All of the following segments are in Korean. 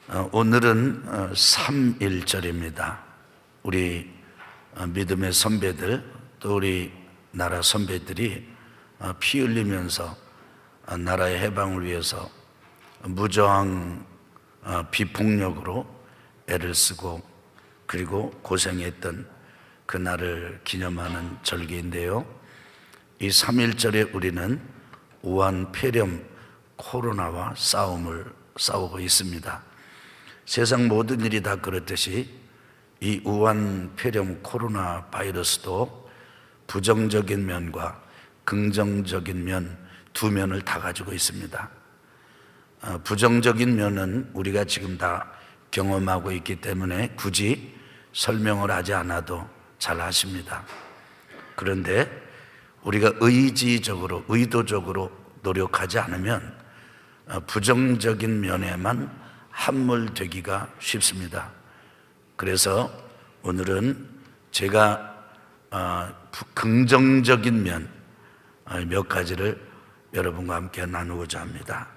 오늘은 3.1절입니다. 우리 믿음의 선배들, 또 우리 나라 선배들이 피 흘리면서 나라의 해방을 위해서 무저항 비폭력으로 애를 쓰고 그리고 고생했던 그날을 기념하는 절기인데요, 이 3.1절에 우리는 우한 폐렴 코로나와 싸우고 있습니다. 세상 모든 일이 다 그렇듯이 이 우한 폐렴 코로나 바이러스도 부정적인 면과 긍정적인 면, 두 면을 다 가지고 있습니다. 부정적인 면은 우리가 지금 다 경험하고 있기 때문에 굳이 설명을 하지 않아도 잘 아십니다. 그런데 우리가 의도적으로 노력하지 않으면 부정적인 면에만 함몰되기가 쉽습니다. 그래서 오늘은 제가 긍정적인 면 몇 가지를 여러분과 함께 나누고자 합니다.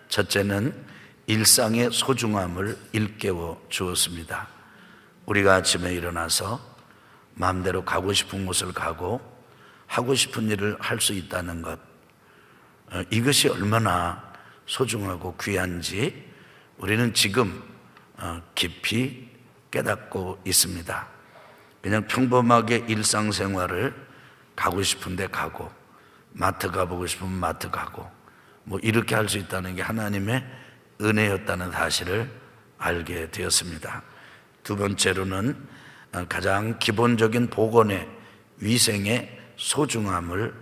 첫째는 일상의 소중함을 일깨워 주었습니다. 우리가 아침에 일어나서 마음대로 가고 싶은 곳을 가고 하고 싶은 일을 할 수 있다는 것, 이것이 얼마나 소중하고 귀한지 우리는 지금 깊이 깨닫고 있습니다. 그냥 평범하게 일상생활을 가고 싶은데 가고, 마트 가보고 싶으면 마트 가고, 뭐 이렇게 할 수 있다는 게 하나님의 은혜였다는 사실을 알게 되었습니다. 두 번째로는 가장 기본적인 보건의 위생의 소중함을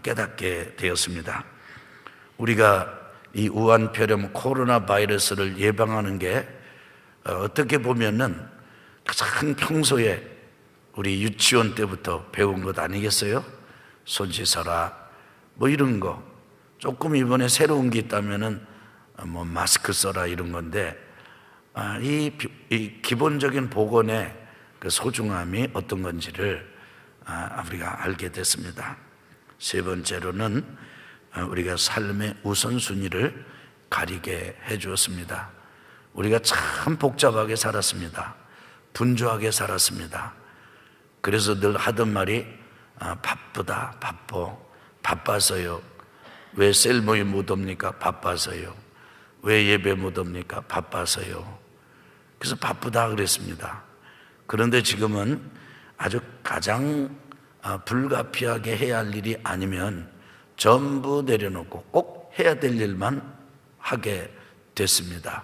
깨닫게 되었습니다. 우리가 이 우한폐렴 코로나 바이러스를 예방하는 게 어떻게 보면은 가장 평소에 우리 유치원 때부터 배운 것 아니겠어요? 손 씻어라, 뭐 이런 거. 조금 이번에 새로운 게 있다면은 뭐 마스크 써라 이런 건데, 이 기본적인 보건의 그 소중함이 어떤 건지를 우리가 알게 됐습니다. 세 번째로는 우리가 삶의 우선순위를 가리게 해 주었습니다. 우리가 참 복잡하게 살았습니다. 분주하게 살았습니다. 그래서 늘 하던 말이 바쁘다, 바빠서요. 왜 셀 모임 못 옵니까? 바빠서요. 왜 예배 못 옵니까? 바빠서요. 그래서 바쁘다 그랬습니다. 그런데 지금은 아주 가장 불가피하게 해야 할 일이 아니면 전부 내려놓고 꼭 해야 될 일만 하게 됐습니다.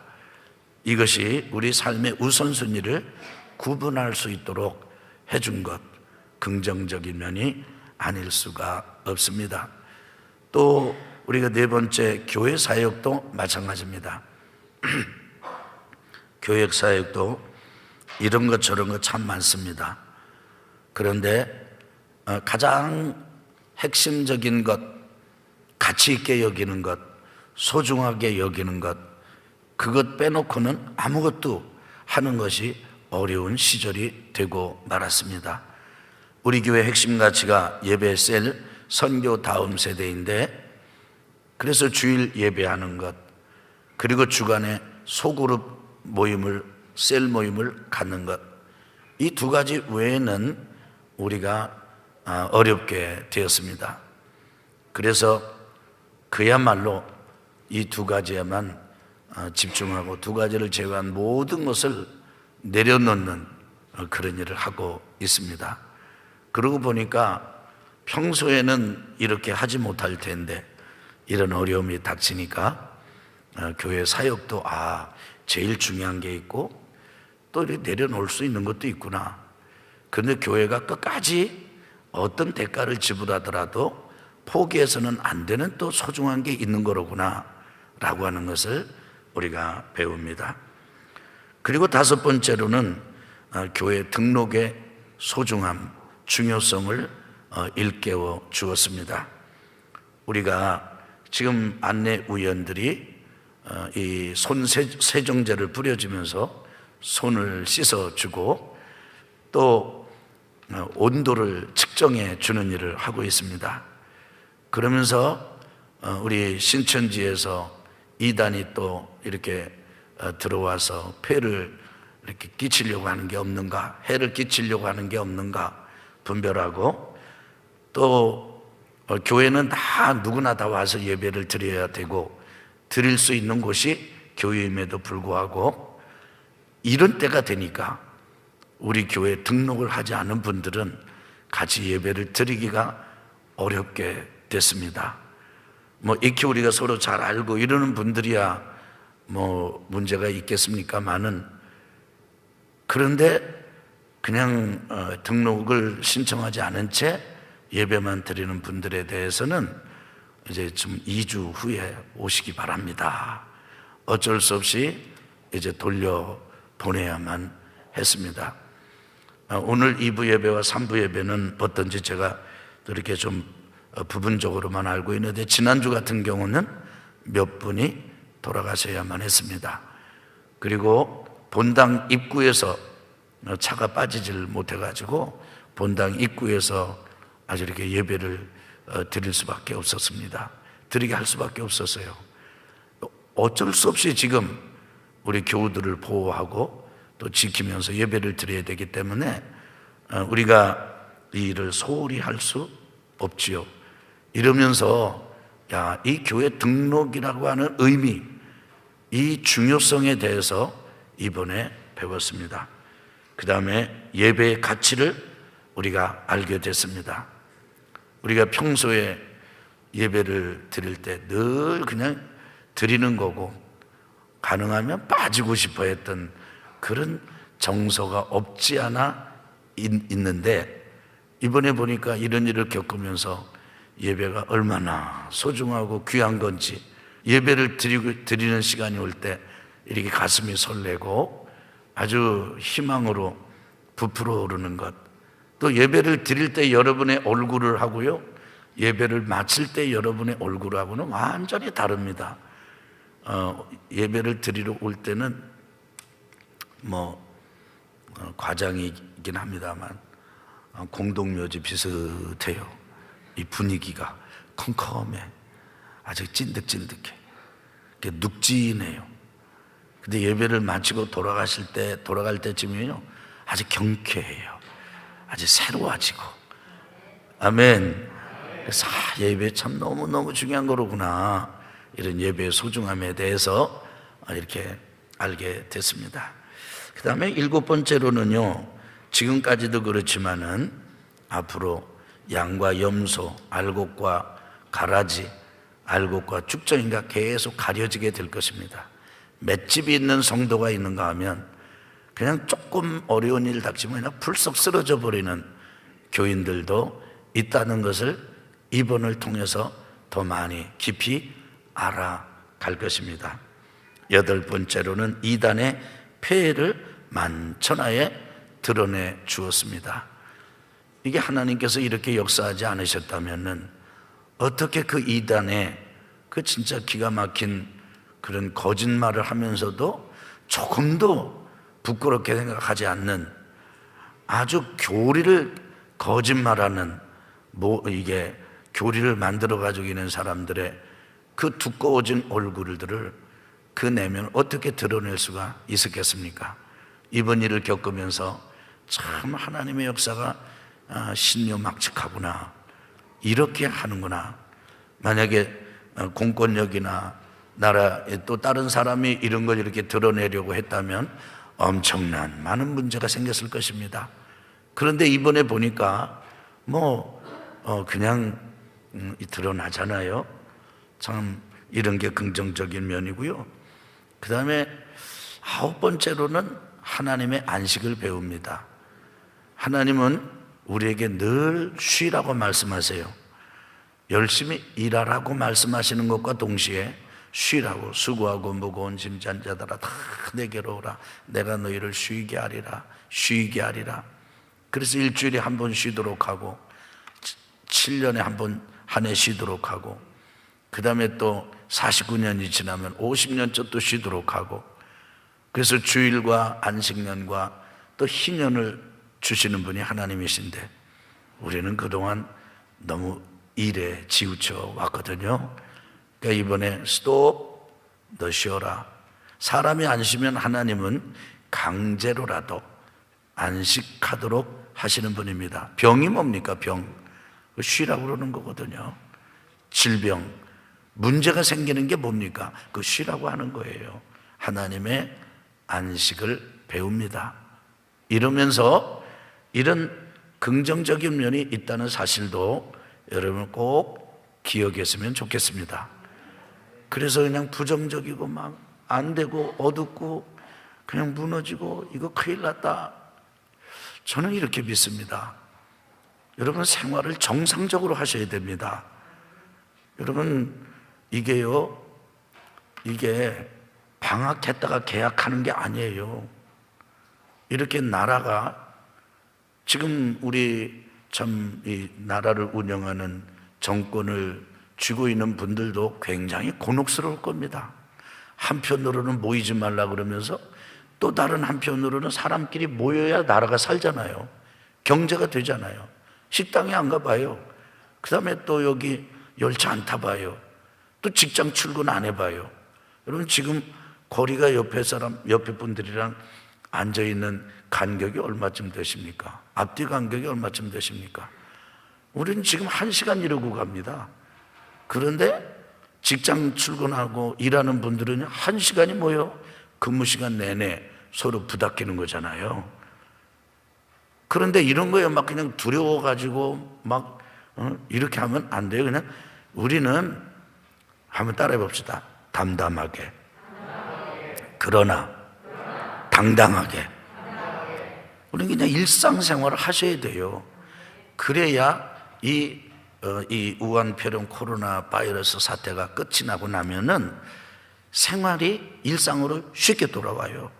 이것이 우리 삶의 우선순위를 구분할 수 있도록 해준 것, 긍정적인 면이 아닐 수가 없습니다. 또 우리가 네 번째, 교회 사역도 마찬가지입니다. 교회 사역도 이런 것 저런 것 참 많습니다. 그런데 가장 핵심적인 것, 가치 있게 여기는 것, 소중하게 여기는 것, 그것 빼놓고는 아무것도 하는 것이 어려운 시절이 되고 말았습니다. 우리 교회 핵심 가치가 예배셀 선교 다음 세대인데, 그래서 주일 예배하는 것, 그리고 주간에 소그룹 모임을, 셀 모임을 갖는 것, 이 두 가지 외에는 우리가 어렵게 되었습니다. 그래서 그야말로 이 두 가지에만 집중하고 두 가지를 제외한 모든 것을 내려놓는 그런 일을 하고 있습니다. 그러고 보니까 평소에는 이렇게 하지 못할 텐데 이런 어려움이 닥치니까 교회 사역도 제일 중요한 게 있고 또 이렇게 내려놓을 수 있는 것도 있구나. 그런데 교회가 끝까지 어떤 대가를 지불하더라도 포기해서는 안 되는 또 소중한 게 있는 거로구나 라고 하는 것을 우리가 배웁니다. 그리고 다섯 번째로는 교회 등록의 소중함, 중요성을 일깨워 주었습니다. 우리가 지금 안내위원들이 이 손 세정제를 뿌려주면서 손을 씻어주고 또 온도를 측정해 주는 일을 하고 있습니다. 그러면서 우리 신천지에서 이단이 또 이렇게 들어와서 폐를 이렇게 끼치려고 하는 게 없는가, 해를 끼치려고 하는 게 없는가 분별하고, 또 교회는 다 누구나 다 와서 예배를 드려야 되고 드릴 수 있는 곳이 교회임에도 불구하고 이런 때가 되니까 우리 교회에 등록을 하지 않은 분들은 같이 예배를 드리기가 어렵게 됐습니다. 익히 우리가 서로 잘 알고 이러는 분들이야 문제가 있겠습니까마는, 그런데 그냥 등록을 신청하지 않은 채 예배만 드리는 분들에 대해서는 이제 좀 2주 후에 오시기 바랍니다. 어쩔 수 없이 이제 돌려보내야만 했습니다. 오늘 2부 예배와 3부 예배는 어떤지 제가 이렇게 좀 부분적으로만 알고 있는데, 지난주 같은 경우는 몇 분이 돌아가셔야만 했습니다. 그리고 본당 입구에서 차가 빠지질 못해가지고 본당 입구에서 아주 이렇게 예배를 드릴 수밖에 없었습니다. 드리게 할 수밖에 없었어요. 어쩔 수 없이 지금 우리 교우들을 보호하고 또 지키면서 예배를 드려야 되기 때문에 우리가 이 일을 소홀히 할 수 없지요. 이러면서 이 교회 등록이라고 하는 의미, 이 중요성에 대해서 이번에 배웠습니다. 그 다음에 예배의 가치를 우리가 알게 됐습니다. 우리가 평소에 예배를 드릴 때 늘 그냥 드리는 거고 가능하면 빠지고 싶어 했던 그런 정서가 없지 않아 있는데, 이번에 보니까 이런 일을 겪으면서 예배가 얼마나 소중하고 귀한 건지, 예배를 드리는 시간이 올 때 이렇게 가슴이 설레고 아주 희망으로 부풀어 오르는 것, 또 예배를 드릴 때 여러분의 얼굴을 하고요, 예배를 마칠 때 여러분의 얼굴하고는 완전히 다릅니다. 예배를 드리러 올 때는 과장이긴 합니다만 공동묘지 비슷해요. 이 분위기가 컴컴해, 아주 찐득찐득해, 눅진해요. 근데 예배를 마치고 돌아갈 때쯤이요 아주 경쾌해요. 아주 새로워지고. 아멘. 그래서 예배 참 너무너무 중요한 거로구나, 이런 예배의 소중함에 대해서 이렇게 알게 됐습니다. 그 다음에 7번째로는요, 지금까지도 그렇지만은 앞으로 양과 염소, 알곡과 가라지, 알곡과 죽정이가 계속 가려지게 될 것입니다. 맷집이 있는 성도가 있는가 하면 그냥 조금 어려운 일 닥치면 그냥 불쑥 쓰러져 버리는 교인들도 있다는 것을 이번을 통해서 더 많이 깊이 알아갈 것입니다. 8번째로는 이단의 폐해를 만천하에 드러내 주었습니다. 이게 하나님께서 이렇게 역사하지 않으셨다면은 어떻게 그 이단의 그 진짜 기가 막힌 그런 거짓말을 하면서도 조금도 부끄럽게 생각하지 않는, 아주 교리를 거짓말하는 이게 교리를 만들어 가지고 있는 사람들의 그 두꺼워진 얼굴들을 그 내면을 어떻게 드러낼 수가 있었겠습니까? 이번 일을 겪으면서 참 하나님의 역사가 신묘막측하구나, 이렇게 하는구나. 만약에 공권력이나 나라에 또 다른 사람이 이런 걸 이렇게 드러내려고 했다면 엄청난 많은 문제가 생겼을 것입니다. 그런데 이번에 보니까 그냥 드러나잖아요. 참 이런 게 긍정적인 면이고요. 그 다음에 9번째로는 하나님의 안식을 배웁니다. 하나님은 우리에게 늘 쉬라고 말씀하세요. 열심히 일하라고 말씀하시는 것과 동시에 쉬라고, 수고하고 무거운 짐 잔 자들아 다 내게로 오라, 내가 너희를 쉬게 하리라, 쉬게 하리라. 그래서 일주일에 한 번 쉬도록 하고 7년에 한 번 한 해 쉬도록 하고, 그 다음에 또 49년이 지나면 50년째 또 쉬도록 하고, 그래서 주일과 안식년과 또 희년을 주시는 분이 하나님이신데 우리는 그동안 너무 일에 치우쳐 왔거든요. 그러니까 이번에 스톱, 너 쉬어라. 사람이 안 쉬면 하나님은 강제로라도 안식하도록 하시는 분입니다. 병이 뭡니까? 병. 쉬라고 그러는 거거든요. 질병, 문제가 생기는 게 뭡니까? 그 쉬라고 하는 거예요. 하나님의 안식을 배웁니다. 이러면서 이런 긍정적인 면이 있다는 사실도 여러분 꼭 기억했으면 좋겠습니다. 그래서 그냥 부정적이고 막 안 되고 어둡고 그냥 무너지고 이거 큰일 났다, 저는 이렇게 믿습니다. 여러분, 생활을 정상적으로 하셔야 됩니다. 여러분, 이게 방학했다가 개학하는 게 아니에요. 이렇게 나라가 지금 우리 참 이 나라를 운영하는 정권을 쥐고 있는 분들도 굉장히 곤혹스러울 겁니다. 한편으로는 모이지 말라 그러면서 또 다른 한편으로는 사람끼리 모여야 나라가 살잖아요. 경제가 되잖아요. 식당에 안 가봐요. 그 다음에 또 여기 열차 안 타봐요. 또 직장 출근 안 해봐요. 여러분, 지금 거리가 옆에 분들이랑 앉아있는 간격이 얼마쯤 되십니까? 앞뒤 간격이 얼마쯤 되십니까? 우리는 지금 1시간 이러고 갑니다. 그런데 직장 출근하고 일하는 분들은 1시간이 뭐예요? 근무 시간 내내 서로 부닥기는 거잖아요. 그런데 이런 거에 막 그냥 두려워가지고 막 이렇게 하면 안 돼요. 그냥 우리는 한번 따라해 봅시다. 담담하게, 그러나 당당하게. 우리는 그냥 일상생활을 하셔야 돼요. 그래야 이 우한폐렴 코로나 바이러스 사태가 끝이 나고 나면은 생활이 일상으로 쉽게 돌아와요.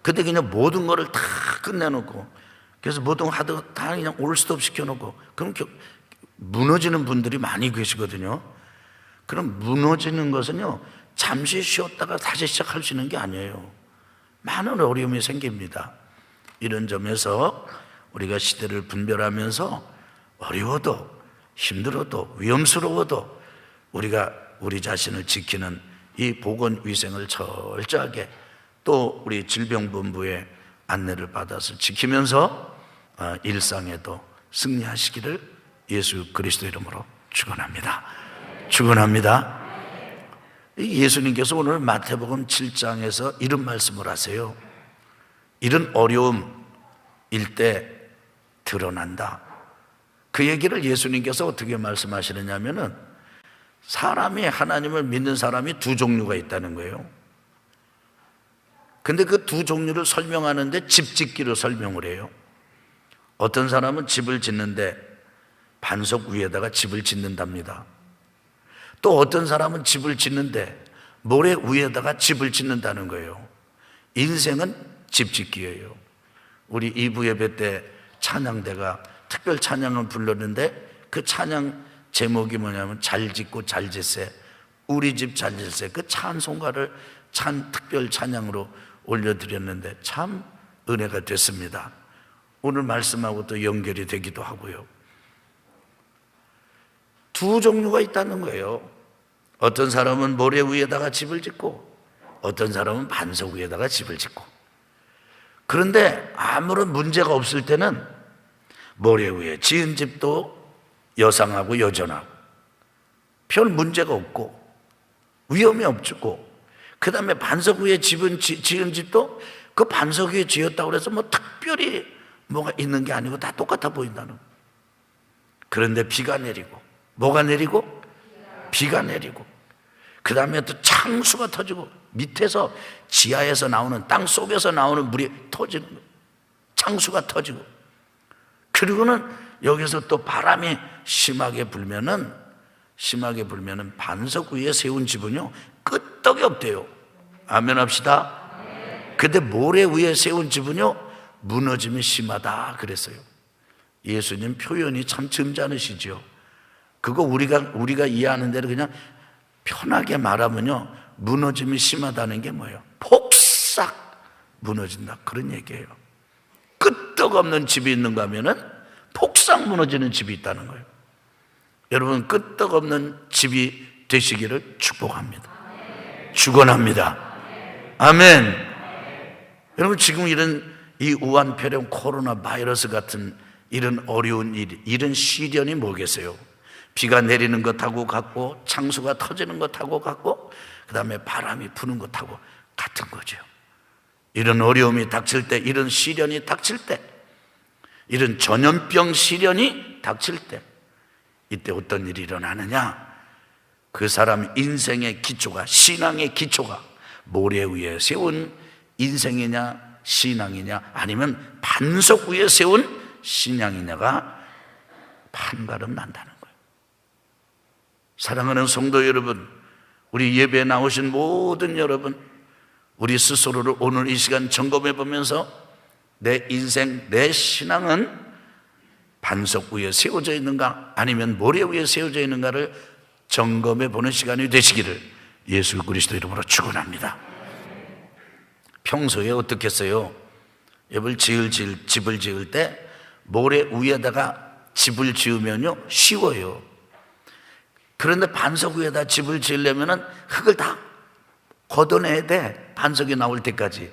근데 그냥 모든 거를 다 끝내놓고, 그래서 모든 거 하다가 다 그냥 올스톱 시켜놓고, 그럼 무너지는 분들이 많이 계시거든요. 그럼 무너지는 것은요, 잠시 쉬었다가 다시 시작할 수 있는 게 아니에요. 많은 어려움이 생깁니다. 이런 점에서 우리가 시대를 분별하면서 어려워도 힘들어도 위험스러워도 우리가 우리 자신을 지키는 이 보건위생을 철저하게 또 우리 질병본부의 안내를 받아서 지키면서 일상에도 승리하시기를 예수 그리스도 이름으로 축원합니다. 축원합니다. 예수님께서 오늘 마태복음 7장에서 이런 말씀을 하세요. 이런 어려움일 때 드러난다. 그 얘기를 예수님께서 어떻게 말씀하시느냐 하면은, 사람이, 하나님을 믿는 사람이 두 종류가 있다는 거예요. 근데 그 두 종류를 설명하는데 집 짓기로 설명을 해요. 어떤 사람은 집을 짓는데 반석 위에다가 집을 짓는답니다. 또 어떤 사람은 집을 짓는데 모래 위에다가 집을 짓는다는 거예요. 인생은 집 짓기예요. 우리 2부 예배 때 찬양대가 특별 찬양을 불렀는데 그 찬양 제목이 뭐냐면 잘 짓고 잘 짓세, 우리 집 잘 짓세. 그 찬송가를 특별 찬양으로 올려드렸는데 참 은혜가 됐습니다. 오늘 말씀하고 또 연결이 되기도 하고요. 두 종류가 있다는 거예요. 어떤 사람은 모래 위에다가 집을 짓고 어떤 사람은 반석 위에다가 집을 짓고. 그런데 아무런 문제가 없을 때는 모래 위에 지은 집도 여상하고 여전하고 별 문제가 없고 위험이 없고, 그 다음에 반석 위에 지은 집도 그 반석 위에 지었다고 해서 뭐 특별히 뭐가 있는 게 아니고 다 똑같아 보인다는 거예요. 그런데 비가 내리고, 뭐가 내리고? 비가 내리고, 그 다음에 또 창수가 터지고, 밑에서 지하에서 나오는, 땅 속에서 나오는 물이 터지는 거예요. 창수가 터지고, 그리고는 여기서 또 바람이 심하게 불면은 반석 위에 세운 집은요 끄떡이 없대요. 아멘 합시다. 근데 모래 위에 세운 집은요 무너짐이 심하다 그랬어요. 예수님 표현이 참 점잖으시죠. 그거 우리가 이해하는 대로 그냥 편하게 말하면요, 무너짐이 심하다는 게 뭐예요? 폭삭 무너진다, 그런 얘기예요. 끄떡없는 집이 있는가 하면은 폭삭 무너지는 집이 있다는 거예요. 여러분, 끄떡없는 집이 되시기를 축복합니다. 축원합니다. 아멘. 여러분, 지금 이런 이 우한폐렴 코로나 바이러스 같은 이런 어려운 일, 이런 시련이 뭐겠어요? 비가 내리는 것하고 같고, 창수가 터지는 것하고 같고, 그 다음에 바람이 부는 것하고 같은 거죠. 이런 어려움이 닥칠 때, 이런 시련이 닥칠 때, 이런 전염병 시련이 닥칠 때, 이때 어떤 일이 일어나느냐? 그 사람 인생의 기초가, 신앙의 기초가 모래 위에 세운 인생이냐 신앙이냐, 아니면 반석 위에 세운 신앙이냐가 판가름 난다는 거예요. 사랑하는 성도 여러분, 우리 예배에 나오신 모든 여러분, 우리 스스로를 오늘 이 시간 점검해 보면서 내 인생, 내 신앙은 반석 위에 세워져 있는가, 아니면 모래 위에 세워져 있는가를 점검해 보는 시간이 되시기를 예수 그리스도 이름으로 축원합니다. 평소에 어떻게 했어요? 집을 지을 때 모래 위에다가 집을 지으면요 쉬워요. 그런데 반석 위에다 집을 지으려면 흙을 다 걷어내야 돼, 반석이 나올 때까지.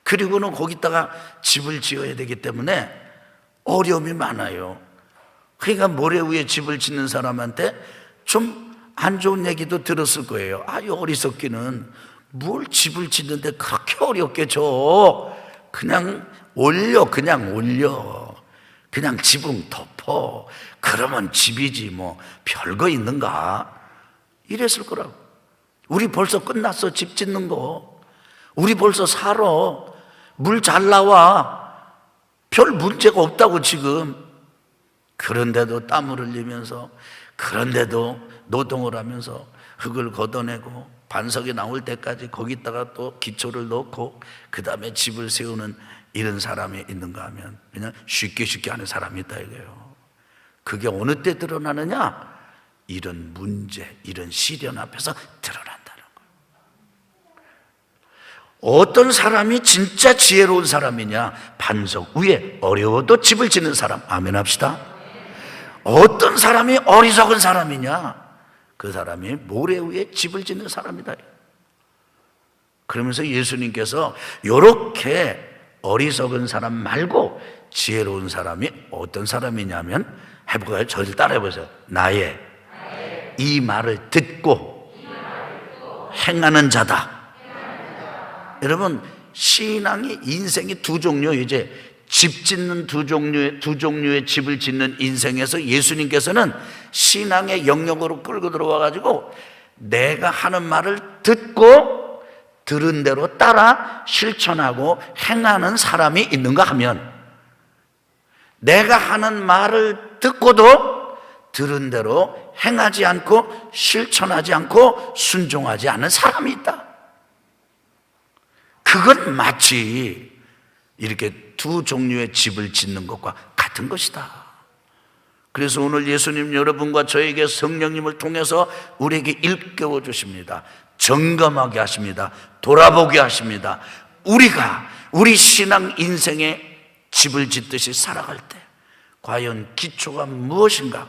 그리고는 거기다가 집을 지어야 되기 때문에 어려움이 많아요. 그러니까 모래 위에 집을 짓는 사람한테 좀 안 좋은 얘기도 들었을 거예요. 아유, 어리석기는 뭘 집을 짓는데 그렇게 어렵게 줘. 그냥 올려. 그냥 지붕 덮어. 그러면 집이지 뭐 별거 있는가? 이랬을 거라고. 우리 벌써 끝났어, 집 짓는 거. 우리 벌써 살아. 물 잘 나와. 별 문제가 없다고 지금. 그런데도 땀을 흘리면서, 그런데도 노동을 하면서 흙을 걷어내고 반석이 나올 때까지 거기다가 또 기초를 넣고 그 다음에 집을 세우는 이런 사람이 있는가 하면 그냥 쉽게 하는 사람이 있다 이거예요. 그게 어느 때 드러나느냐? 이런 문제, 이런 시련 앞에서 드러난다는 거예요. 어떤 사람이 진짜 지혜로운 사람이냐? 반석 위에 어려워도 집을 짓는 사람. 아멘 합시다. 어떤 사람이 어리석은 사람이냐? 그 사람이 모래 위에 집을 짓는 사람이다. 그러면서 예수님께서 이렇게 어리석은 사람 말고 지혜로운 사람이 어떤 사람이냐면, 해볼까요? 저를 따라해 보세요. 나의 이 말을 듣고 행하는 자다. 여러분, 신앙이, 인생이 두 종류, 이제 집 짓는 두 종류의 집을 짓는 인생에서 예수님께서는 신앙의 영역으로 끌고 들어와 가지고 내가 하는 말을 듣고 들은 대로 따라 실천하고 행하는 사람이 있는가 하면, 내가 하는 말을 듣고도 들은 대로 행하지 않고 실천하지 않고 순종하지 않은 사람이 있다. 그건 마치 이렇게 두 종류의 집을 짓는 것과 같은 것이다. 그래서 오늘 예수님 여러분과 저에게 성령님을 통해서 우리에게 일깨워 주십니다. 점검하게 하십니다. 돌아보게 하십니다. 우리가 우리 신앙 인생에 집을 짓듯이 살아갈 때 과연 기초가 무엇인가?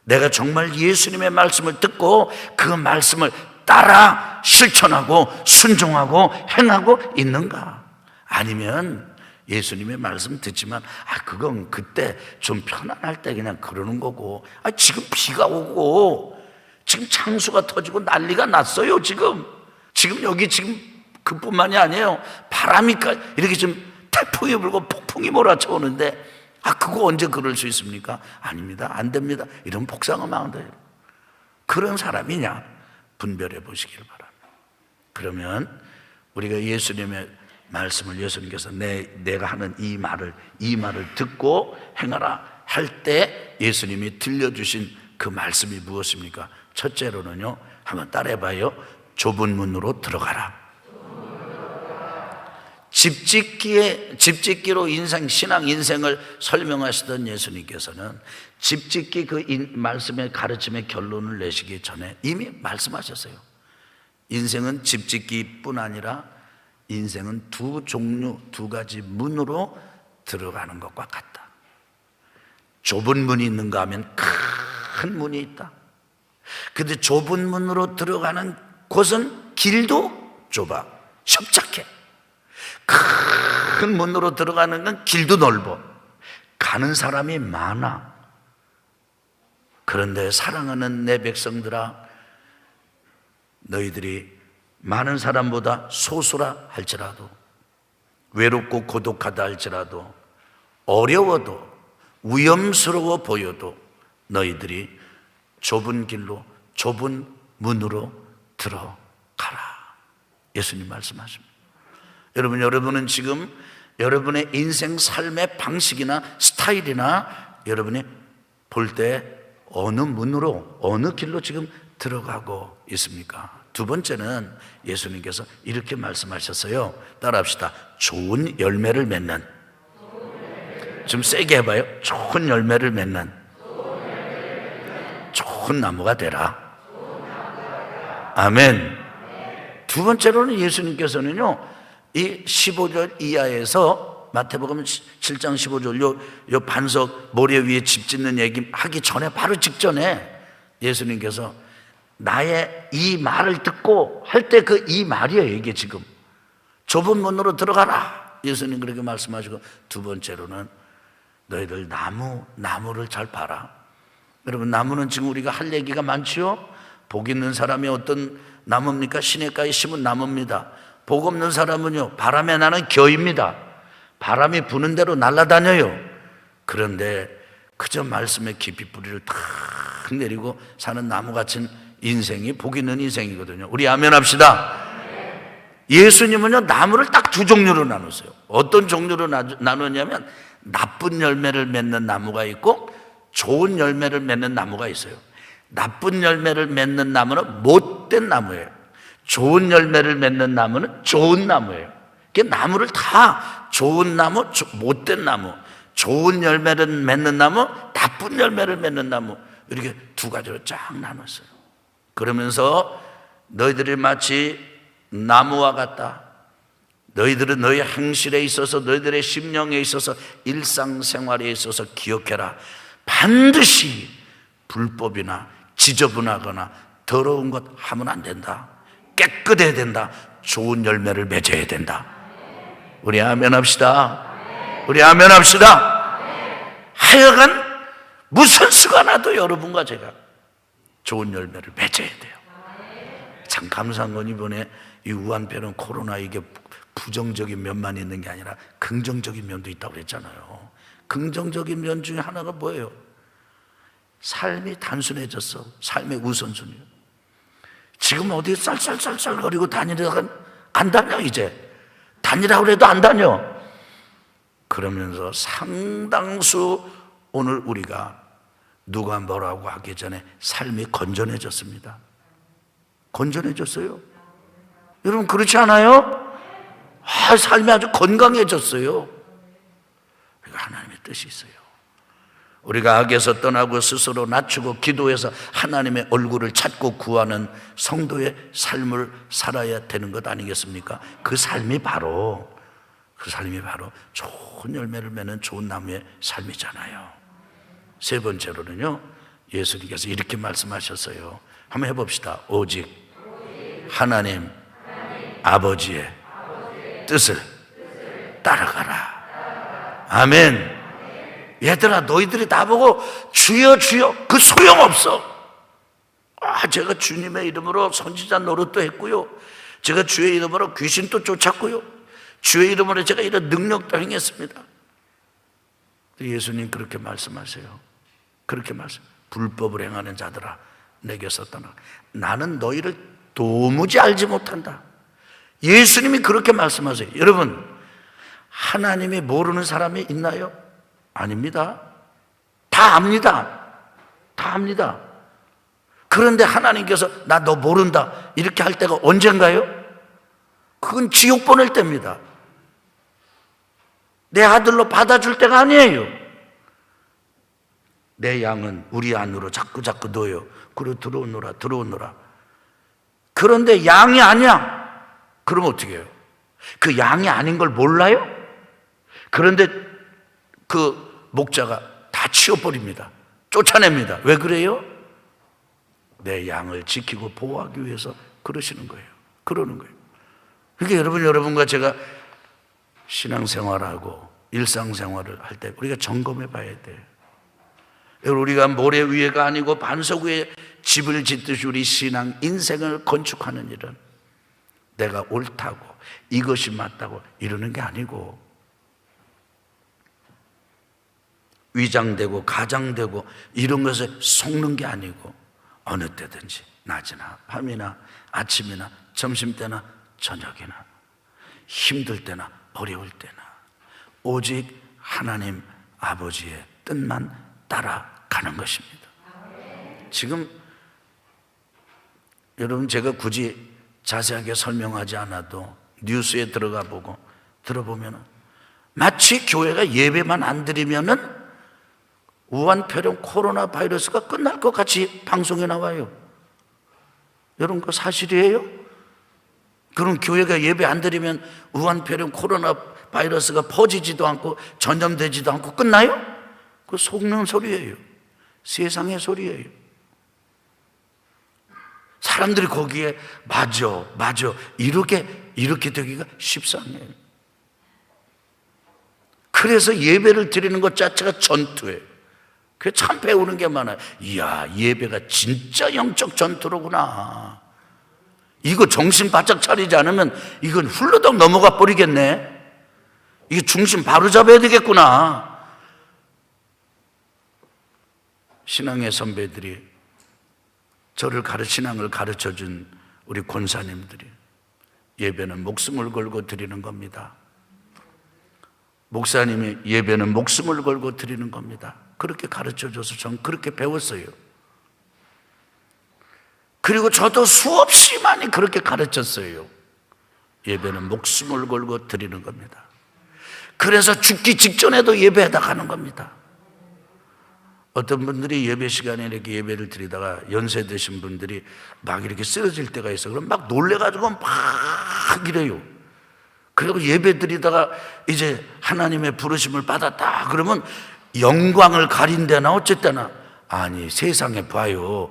내가 정말 예수님의 말씀을 듣고 그 말씀을 따라 실천하고 순종하고 행하고 있는가? 아니면 예수님의 말씀 듣지만 그건 그때 좀 편안할 때 그냥 그러는 거고, 지금 비가 오고 지금 창수가 터지고 난리가 났어요. 지금 여기 지금 그뿐만이 아니에요. 바람이 이렇게 좀 태풍이 불고 폭풍이 몰아쳐오는데 그거 언제 그럴 수 있습니까? 아닙니다. 안 됩니다. 이런 복상하면 안 돼요. 그런 사람이냐 분별해 보시길 바랍니다. 그러면 우리가 예수님의 말씀을, 예수님께서 내가 하는 이 말을 듣고 행하라 할 때 예수님이 들려주신 그 말씀이 무엇입니까? 첫째로는요, 한번 따라해봐요. 좁은 문으로 들어가라. 집짓기로 신앙 인생을 설명하시던 예수님께서는 집짓기 그 말씀의 가르침의 결론을 내시기 전에 이미 말씀하셨어요. 인생은 집짓기뿐 아니라 인생은 두 종류, 두 가지 문으로 들어가는 것과 같다. 좁은 문이 있는가 하면 큰 문이 있다. 근데 좁은 문으로 들어가는 곳은 길도 좁아, 협착해. 큰 문으로 들어가는 건 길도 넓어. 가는 사람이 많아. 그런데 사랑하는 내 백성들아, 너희들이 많은 사람보다 소수라 할지라도, 외롭고 고독하다 할지라도, 어려워도 위험스러워 보여도 너희들이 좁은 길로, 좁은 문으로 들어가라. 예수님 말씀하십니다. 여러분은 지금 여러분의 인생 삶의 방식이나 스타일이나 여러분이 볼 때 어느 문으로, 어느 길로 지금 들어가고 있습니까? 두 번째는 예수님께서 이렇게 말씀하셨어요. 따라합시다. 좋은 열매를 맺는, 좀 세게 해봐요. 좋은 열매를 맺는 좋은 나무가 되라. 아멘. 두 번째로는 예수님께서는요, 이 15절 이하에서 마태복음 7장 15절 요 반석 모래 위에 집 짓는 얘기 하기 전에, 바로 직전에 예수님께서 나의 이 말을 듣고 할 때 그 이 말이에요. 이게 지금 좁은 문으로 들어가라. 예수님 그렇게 말씀하시고, 두 번째로는 너희들 나무를 잘 봐라. 여러분, 나무는 지금 우리가 할 얘기가 많지요. 복 있는 사람이 어떤 나무입니까? 시냇가에 심은 나무입니다. 복 없는 사람은요, 바람에 나는 겨입니다. 바람이 부는 대로 날아다녀요. 그런데 그저 말씀에 깊이 뿌리를 탁 내리고 사는 나무 같은 인생이 복 있는 인생이거든요. 우리 아멘 합시다. 예수님은요, 나무를 딱 두 종류로 나눴어요. 어떤 종류로 나누냐면 나쁜 열매를 맺는 나무가 있고 좋은 열매를 맺는 나무가 있어요. 나쁜 열매를 맺는 나무는 못된 나무예요. 좋은 열매를 맺는 나무는 좋은 나무예요. 나무를 다 좋은 나무, 못된 나무, 좋은 열매를 맺는 나무, 나쁜 열매를 맺는 나무, 이렇게 두 가지로 쫙 나눴어요. 그러면서 너희들이 마치 나무와 같다. 너희들은 너희 행실에 있어서, 너희들의 심령에 있어서, 일상생활에 있어서 기억해라. 반드시 불법이나 지저분하거나 더러운 것 하면 안 된다. 깨끗해야 된다. 좋은 열매를 맺어야 된다. 우리 아멘 합시다. 우리 아멘 합시다. 하여간 무슨 수가 나도 여러분과 제가 좋은 열매를 맺어야 돼요. 참 감사한 건 이번에 이 우한병은 코로나 이게 부정적인 면만 있는 게 아니라 긍정적인 면도 있다고 그랬잖아요. 긍정적인 면 중에 하나가 뭐예요? 삶이 단순해졌어. 삶의 우선순위. 지금 어디 쌀쌀쌀쌀 거리고 다니다가 안 다녀. 이제 다니라고 해도 안 다녀. 그러면서 상당수 오늘 우리가 누가 뭐라고 하기 전에 삶이 건전해졌습니다. 건전해졌어요. 여러분 그렇지 않아요? 삶이 아주 건강해졌어요. 그러니까 하나님의 뜻이 있어요. 우리가 악에서 떠나고 스스로 낮추고 기도해서 하나님의 얼굴을 찾고 구하는 성도의 삶을 살아야 되는 것 아니겠습니까? 그 삶이 바로 좋은 열매를 맺는 좋은 나무의 삶이잖아요. 세 번째로는요, 예수님께서 이렇게 말씀하셨어요. 한번 해봅시다. 오직 하나님 아버지의 뜻을 따라가라. 아멘. 얘들아, 너희들이 나보고 주여 주여, 그 소용없어. 제가 주님의 이름으로 선지자 노릇도 했고요, 제가 주의 이름으로 귀신도 쫓았고요, 주의 이름으로 제가 이런 능력도 행했습니다. 예수님 그렇게 말씀하세요. 그렇게 불법을 행하는 자들아, 내게서 떠나. 나는 너희를 도무지 알지 못한다. 예수님이 그렇게 말씀하세요. 여러분, 하나님이 모르는 사람이 있나요? 아닙니다. 다 압니다. 다 압니다. 그런데 하나님께서 나 너 모른다 이렇게 할 때가 언젠가요? 그건 지옥 보낼 때입니다. 내 아들로 받아줄 때가 아니에요. 내 양은 우리 안으로 자꾸 넣어요. 그리고 들어오노라. 그런데 양이 아니야. 그럼 어떻게 해요? 그 양이 아닌 걸 몰라요? 그런데 그 목자가 다 치워버립니다. 쫓아냅니다. 왜 그래요? 내 양을 지키고 보호하기 위해서 그러시는 거예요. 그러는 거예요. 그러니까 여러분과 제가 신앙생활하고 일상생활을 할 때 우리가 점검해 봐야 돼요. 우리가 모래 위에가 아니고 반석 위에 집을 짓듯이 우리 신앙 인생을 건축하는 일은 내가 옳다고 이것이 맞다고 이러는 게 아니고, 위장되고 가장되고 이런 것에 속는 게 아니고, 어느 때든지 낮이나 밤이나 아침이나 점심때나 저녁이나 힘들 때나 어려울 때나 오직 하나님 아버지의 뜻만 따라가는 것입니다. 지금 여러분, 제가 굳이 자세하게 설명하지 않아도 뉴스에 들어가 보고 들어보면 마치 교회가 예배만 안 드리면은 우한폐렴 코로나 바이러스가 끝날 것 같이 방송에 나와요. 여러분, 그거 사실이에요? 그럼 교회가 예배 안 드리면 우한폐렴 코로나 바이러스가 퍼지지도 않고 전염되지도 않고 끝나요? 그거 속는 소리예요. 세상의 소리예요. 사람들이 거기에 맞아 이렇게 되기가 쉽상해요. 그래서 예배를 드리는 것 자체가 전투예요. 그게 참 배우는 게 많아요. 이야, 예배가 진짜 영적 전투로구나. 이거 정신 바짝 차리지 않으면 이건 훌러덩 넘어가 버리겠네. 이게 중심 바로 잡아야 되겠구나. 신앙의 선배들이 저를 신앙을 가르쳐준 우리 권사님들이 예배는 목숨을 걸고 드리는 겁니다. 목사님이 예배는 목숨을 걸고 드리는 겁니다. 그렇게 가르쳐줘서 전 그렇게 배웠어요. 그리고 저도 수없이 많이 그렇게 가르쳤어요. 예배는 목숨을 걸고 드리는 겁니다. 그래서 죽기 직전에도 예배하다 가는 겁니다. 어떤 분들이 예배 시간에 이렇게 예배를 드리다가 연세 드신 분들이 막 이렇게 쓰러질 때가 있어. 그럼 막 놀래가지고 막 이래요. 그리고 예배 드리다가 이제 하나님의 부르심을 받았다 그러면 영광을 가린대나 어쨌대나, 아니 세상에 봐요,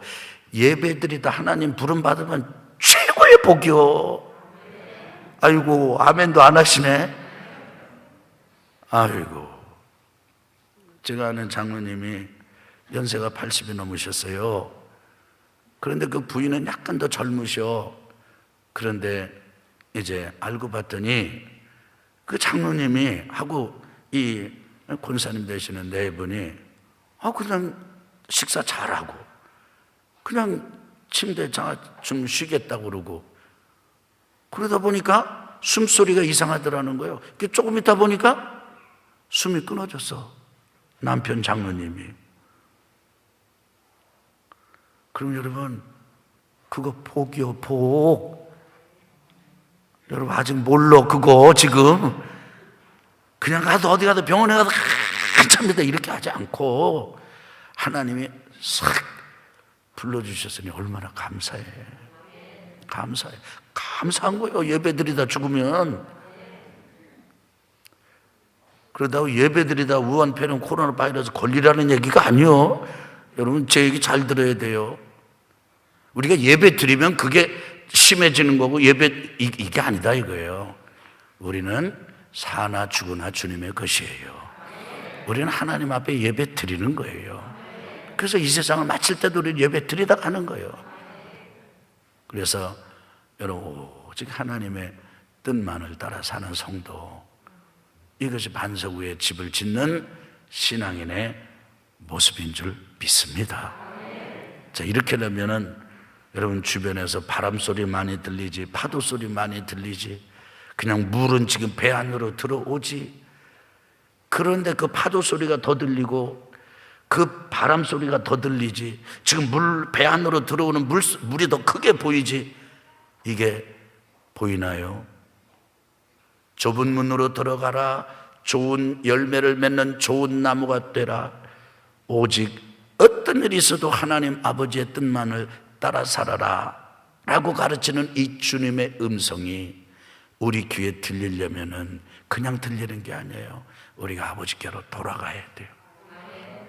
예배 드리다 하나님 부름 받으면 최고의 복이요. 아이고, 아멘도 안 하시네. 아이고, 제가 아는 장로님이 연세가 80이 넘으셨어요. 그런데 그 부인은 약간 더 젊으셔. 그런데 이제 알고 봤더니 그 장로님이 하고 이 권사님 되시는 네 분이 그냥 식사 잘하고 그냥 침대에 좀 쉬겠다고 그러고, 그러다 보니까 숨소리가 이상하더라는 거예요. 조금 있다 보니까 숨이 끊어졌어, 남편 장로님이. 그럼 여러분, 그거 복이요, 복. 여러분 아직 몰라 그거. 지금 그냥 가도 어디 가도 병원에 가도 한참이다 이렇게 하지 않고 하나님이 싹 불러주셨으니 얼마나 감사해. 감사한 거예요. 예배드리다 죽으면. 그러다가 예배드리다 우한폐렴 코로나 바이러스 걸리라는 얘기가 아니요. 여러분, 제 얘기 잘 들어야 돼요. 우리가 예배 드리면 그게 심해지는 거고 이게 아니다 이거예요. 우리는 사나 죽으나 주님의 것이에요. 우리는 하나님 앞에 예배 드리는 거예요. 그래서 이 세상을 마칠 때도 우리는 예배 드리다 가는 거예요. 그래서 여러분, 오직 하나님의 뜻만을 따라 사는 성도, 이것이 반석 위에 집을 짓는 신앙인의 모습인 줄 믿습니다. 자, 이렇게 되면은 여러분 주변에서 바람 소리 많이 들리지, 파도 소리 많이 들리지, 그냥 물은 지금 배 안으로 들어오지. 그런데 그 파도 소리가 더 들리고 그 바람 소리가 더 들리지. 지금 배 안으로 들어오는 물이 더 크게 보이지. 이게 보이나요? 좁은 문으로 들어가라. 좋은 열매를 맺는 좋은 나무가 되라. 오직 어떤 일이 있어도 하나님 아버지의 뜻만을 따라 살아라 라고 가르치는 이 주님의 음성이 우리 귀에 들리려면은 그냥 들리는 게 아니에요. 우리가 아버지께로 돌아가야 돼요.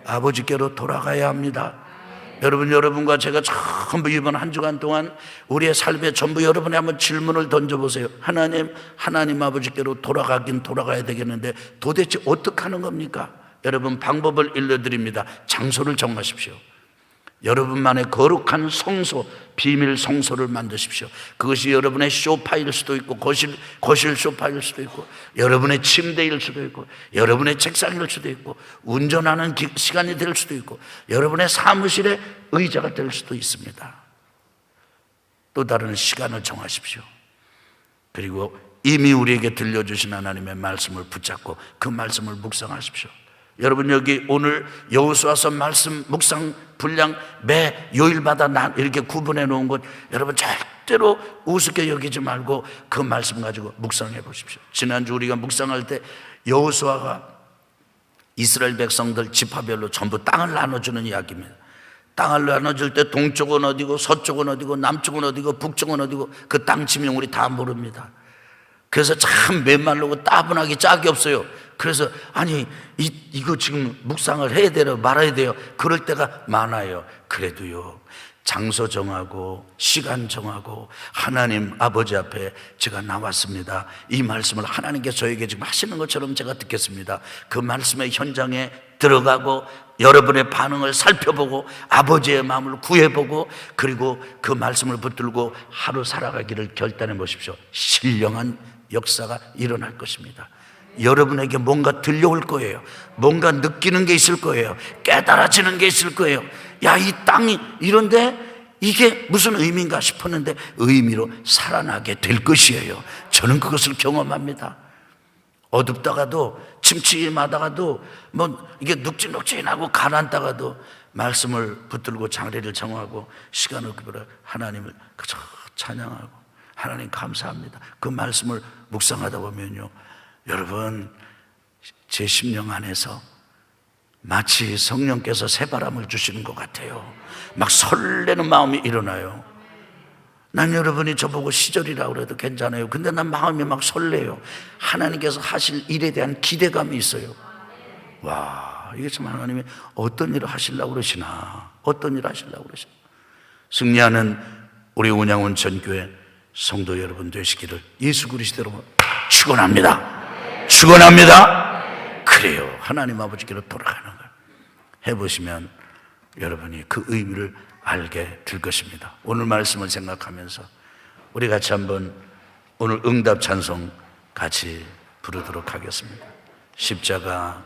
아버지께로 돌아가야 합니다. 여러분과 제가 전부 이번 한 주간 동안 우리의 삶에 전부 여러분이 한번 질문을 던져보세요. 하나님 아버지께로 돌아가긴 돌아가야 되겠는데 도대체 어떻게 하는 겁니까? 여러분, 방법을 일러드립니다. 장소를 정하십시오. 여러분만의 거룩한 성소, 비밀 성소를 만드십시오. 그것이 여러분의 소파일 수도 있고 거실 소파일 수도 있고 여러분의 침대일 수도 있고 여러분의 책상일 수도 있고 운전하는 시간이 될 수도 있고 여러분의 사무실의 의자가 될 수도 있습니다. 또 다른 시간을 정하십시오. 그리고 이미 우리에게 들려주신 하나님의 말씀을 붙잡고 그 말씀을 묵상하십시오. 여러분, 여기 오늘 여호수아서 말씀 묵상 분량 매 요일마다 이렇게 구분해 놓은 것 여러분 절대로 우습게 여기지 말고 그 말씀 가지고 묵상해 보십시오. 지난주 우리가 묵상할 때 여호수아가 이스라엘 백성들 지파별로 전부 땅을 나눠주는 이야기입니다. 땅을 나눠줄 때 동쪽은 어디고 서쪽은 어디고 남쪽은 어디고 북쪽은 어디고 그 땅 지명 우리 다 모릅니다. 그래서 참 메말르고 따분하기 짝이 없어요. 그래서 아니 이거 지금 묵상을 해야 돼요 말아야 돼요 그럴 때가 많아요. 그래도요, 장소 정하고 시간 정하고 하나님 아버지 앞에 제가 나왔습니다. 이 말씀을 하나님께 저에게 지금 하시는 것처럼 제가 듣겠습니다. 그 말씀의 현장에 들어가고 여러분의 반응을 살펴보고 아버지의 마음을 구해보고 그리고 그 말씀을 붙들고 하루 살아가기를 결단해 보십시오. 신령한 역사가 일어날 것입니다. 여러분에게 뭔가 들려올 거예요. 뭔가 느끼는 게 있을 거예요. 깨달아지는 게 있을 거예요. 야, 이 땅이 이런데 이게 무슨 의미인가 싶었는데 의미로 살아나게 될 것이에요. 저는 그것을 경험합니다. 어둡다가도 침침하다가도 뭐 이게 눅진눅진하고 가난다가도 말씀을 붙들고 장례를 정하고 시간을 그별로 하나님을 그저 찬양하고 하나님 감사합니다. 그 말씀을 묵상하다 보면요, 여러분 제 심령 안에서 마치 성령께서 새바람을 주시는 것 같아요. 막 설레는 마음이 일어나요. 난 여러분이 저보고 시절이라고 그래도 괜찮아요. 근데 난 마음이 막 설레요. 하나님께서 하실 일에 대한 기대감이 있어요. 와, 이게 참 하나님이 어떤 일을 하시려고 그러시나, 어떤 일을 하시려고 그러시나. 승리하는 우리 운양원 전교회 성도 여러분 되시기를 예수 그리스도로 축원합니다. 축원합니다. 그래요. 하나님 아버지께로 돌아가는 걸 해보시면 여러분이 그 의미를 알게 될 것입니다. 오늘 말씀을 생각하면서 우리 같이 한번 오늘 응답 찬송 같이 부르도록 하겠습니다. 십자가